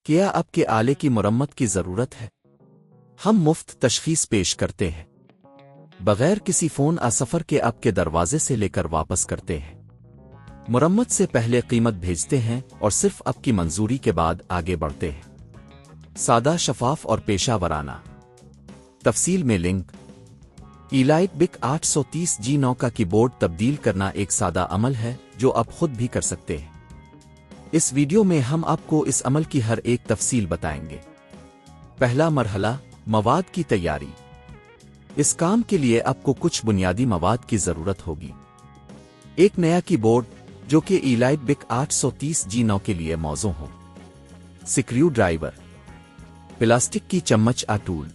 کیا آپ کے آلے کی مرمت کی ضرورت ہے؟ ہم مفت تشخیص پیش کرتے ہیں، بغیر کسی فون سفر کے آپ کے دروازے سے لے کر واپس کرتے ہیں۔ مرمت سے پہلے قیمت بھیجتے ہیں اور صرف آپ کی منظوری کے بعد آگے بڑھتے ہیں۔ سادہ، شفاف اور پیشہ ورانہ۔ تفصیل میں لنک۔ ایلائٹ بک 830G9 کا کی بورڈ تبدیل کرنا ایک سادہ عمل ہے جو آپ خود بھی کر سکتے ہیں۔ اس ویڈیو میں ہم آپ کو اس عمل کی ہر ایک تفصیل بتائیں گے۔ پہلا مرحلہ، مواد کی تیاری۔ اس کام کے لیے آپ کو کچھ بنیادی مواد کی ضرورت ہوگی۔ ایک نیا کی بورڈ جو کہ ایلائٹ بک 830G9 کے لیے موزوں ہو۔ سکریو ڈرائیور، پلاسٹک کی چمچ ٹول،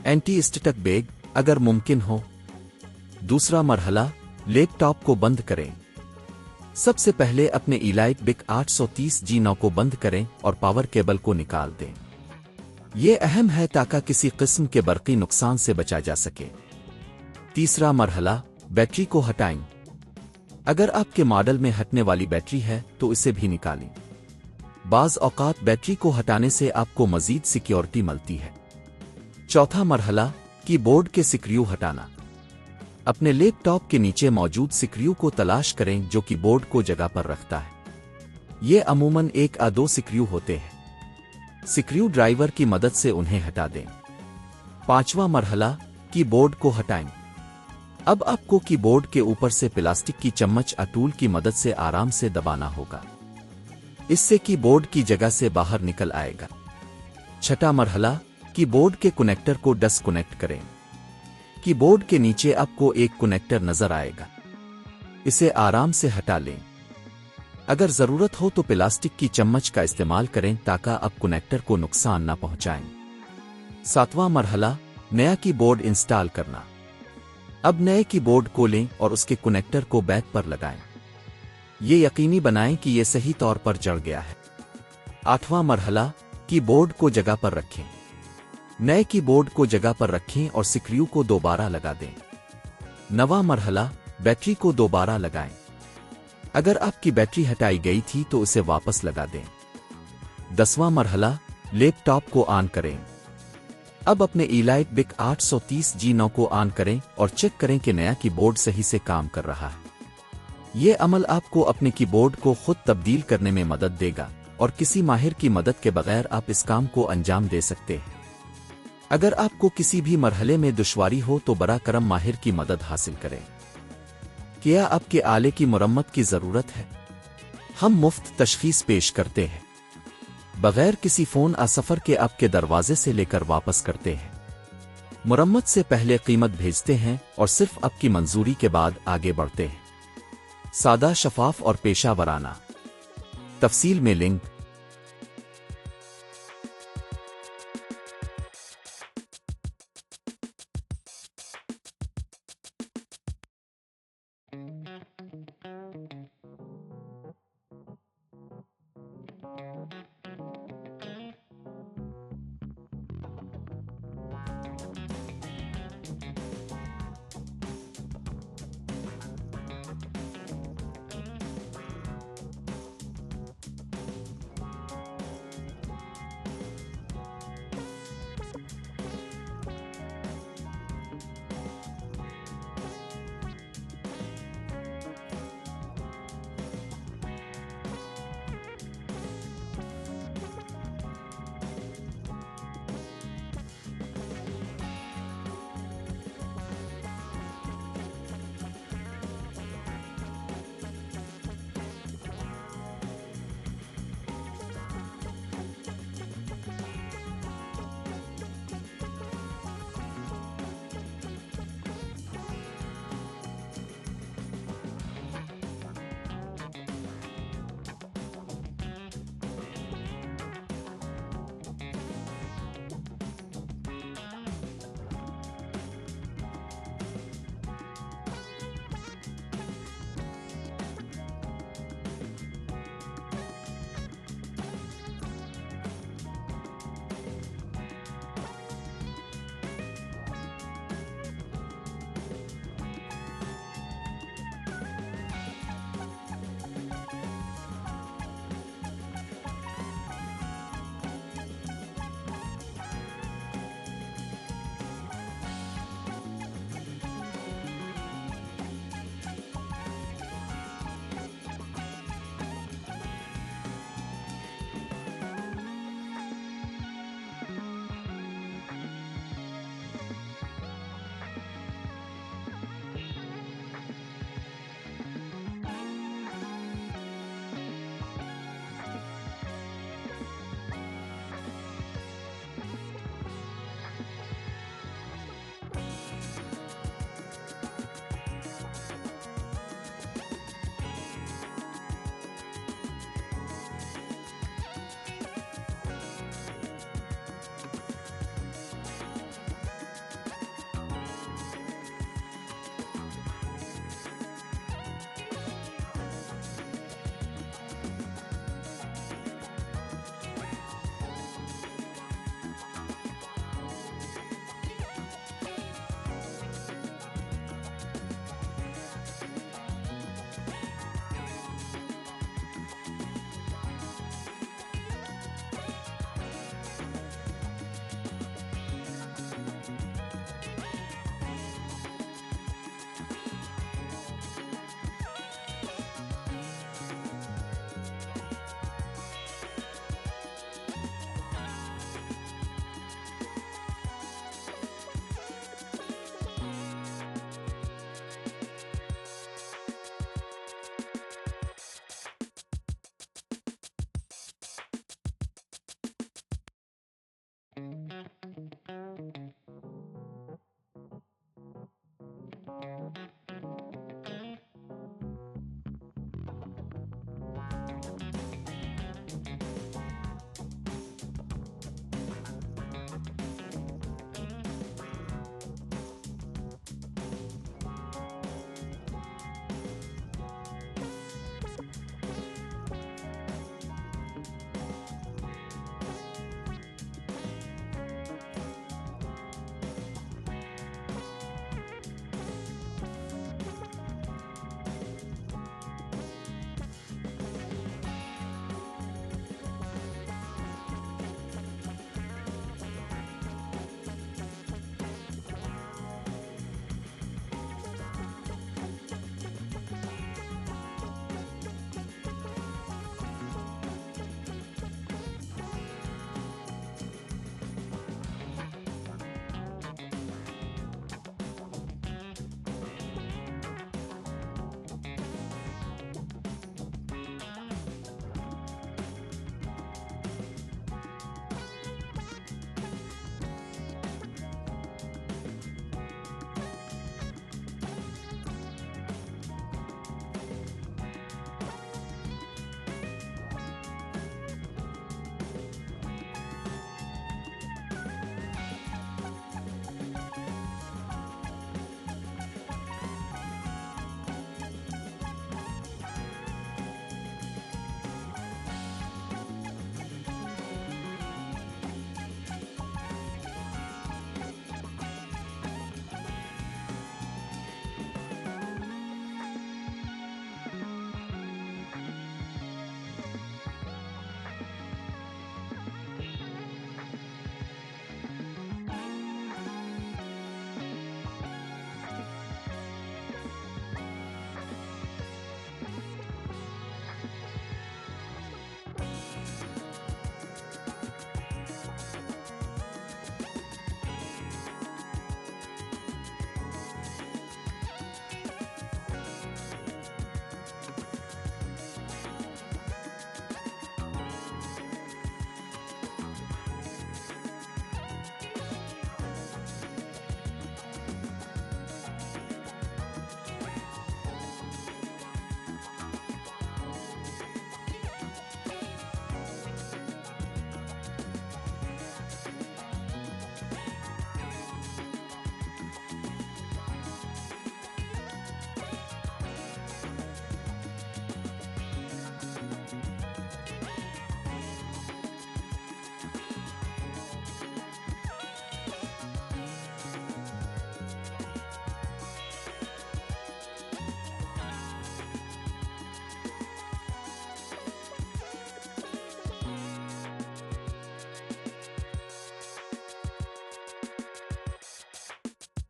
اینٹی اسٹیٹک بیگ اگر ممکن ہو۔ دوسرا مرحلہ، لیپ ٹاپ کو بند کریں۔ سب سے پہلے اپنے ایلائٹ بک 830G9 کو بند کریں اور پاور کیبل کو نکال دیں۔ یہ اہم ہے تاکہ کسی قسم کے برقی نقصان سے بچا جا سکے۔ تیسرا مرحلہ، بیٹری کو ہٹائیں۔ اگر آپ کے ماڈل میں ہٹنے والی بیٹری ہے تو اسے بھی نکالیں۔ بعض اوقات بیٹری کو ہٹانے سے آپ کو مزید سیکیورٹی ملتی ہے۔ چوتھا مرحلہ، کی بورڈ کے سکریو ہٹانا۔ اپنے لیپ ٹاپ کے نیچے موجود سکریو کو تلاش کریں جو کی بورڈ کو جگہ پر رکھتا ہے۔ یہ عموماً ایک یا دو سکریو ہوتے ہیں۔ سکریو ڈرائیور کی مدد سے انہیں ہٹا دیں۔ پانچواں مرحلہ، کی بورڈ کو ہٹائیں۔ اب آپ کو کی بورڈ کے اوپر سے پلاسٹک کی چمچ ٹول کی مدد سے آرام سے دبانا ہوگا۔ اس سے کی بورڈ کی جگہ سے باہر نکل آئے گا۔ چھٹا مرحلہ، کی بورڈ کے کنیکٹر کو ڈسکنیکٹ کریں۔ کی بورڈ کے نیچے آپ کو ایک کنیکٹر نظر آئے گا، اسے آرام سے ہٹا لیں۔ اگر ضرورت ہو تو پلاسٹک کی چمچ کا استعمال کریں تاکہ آپ کنیکٹر کو نقصان نہ پہنچائیں۔ ساتواں مرحلہ، نیا کی بورڈ انسٹال کرنا۔ اب نئے کی بورڈ کو لیں اور اس کے کنیکٹر کو بیک پر لگائیں۔ یہ یقینی بنائیں کہ یہ صحیح طور پر جڑ گیا ہے۔ آٹھواں مرحلہ، کی بورڈ کو جگہ پر رکھیں۔ نئے کی بورڈ کو جگہ پر رکھیں اور سکریو کو دوبارہ لگا دیں۔ نواں مرحلہ، بیٹری کو دوبارہ لگائیں۔ اگر آپ کی بیٹری ہٹائی گئی تھی تو اسے واپس لگا دیں۔ 10واں مرحلہ، لیپ ٹاپ کو آن کریں۔ اب اپنے ایلائٹ بک 830G9 کو آن کریں اور چیک کریں کہ نیا کی بورڈ صحیح سے کام کر رہا ہے۔ یہ عمل آپ کو اپنے کی بورڈ کو خود تبدیل کرنے میں مدد دے گا اور کسی ماہر کی مدد کے بغیر آپ اس کام کو انجام دے سکتے ہیں۔ اگر آپ کو کسی بھی مرحلے میں دشواری ہو تو براہ کرم ماہر کی مدد حاصل کریں۔ کیا آپ کے آلے کی مرمت کی ضرورت ہے؟ ہم مفت تشخیص پیش کرتے ہیں، بغیر کسی فون سفر کے آپ کے دروازے سے لے کر واپس کرتے ہیں۔ مرمت سے پہلے قیمت بھیجتے ہیں اور صرف آپ کی منظوری کے بعد آگے بڑھتے ہیں۔ سادہ، شفاف اور پیشہ ورانہ۔ تفصیل میں لنک۔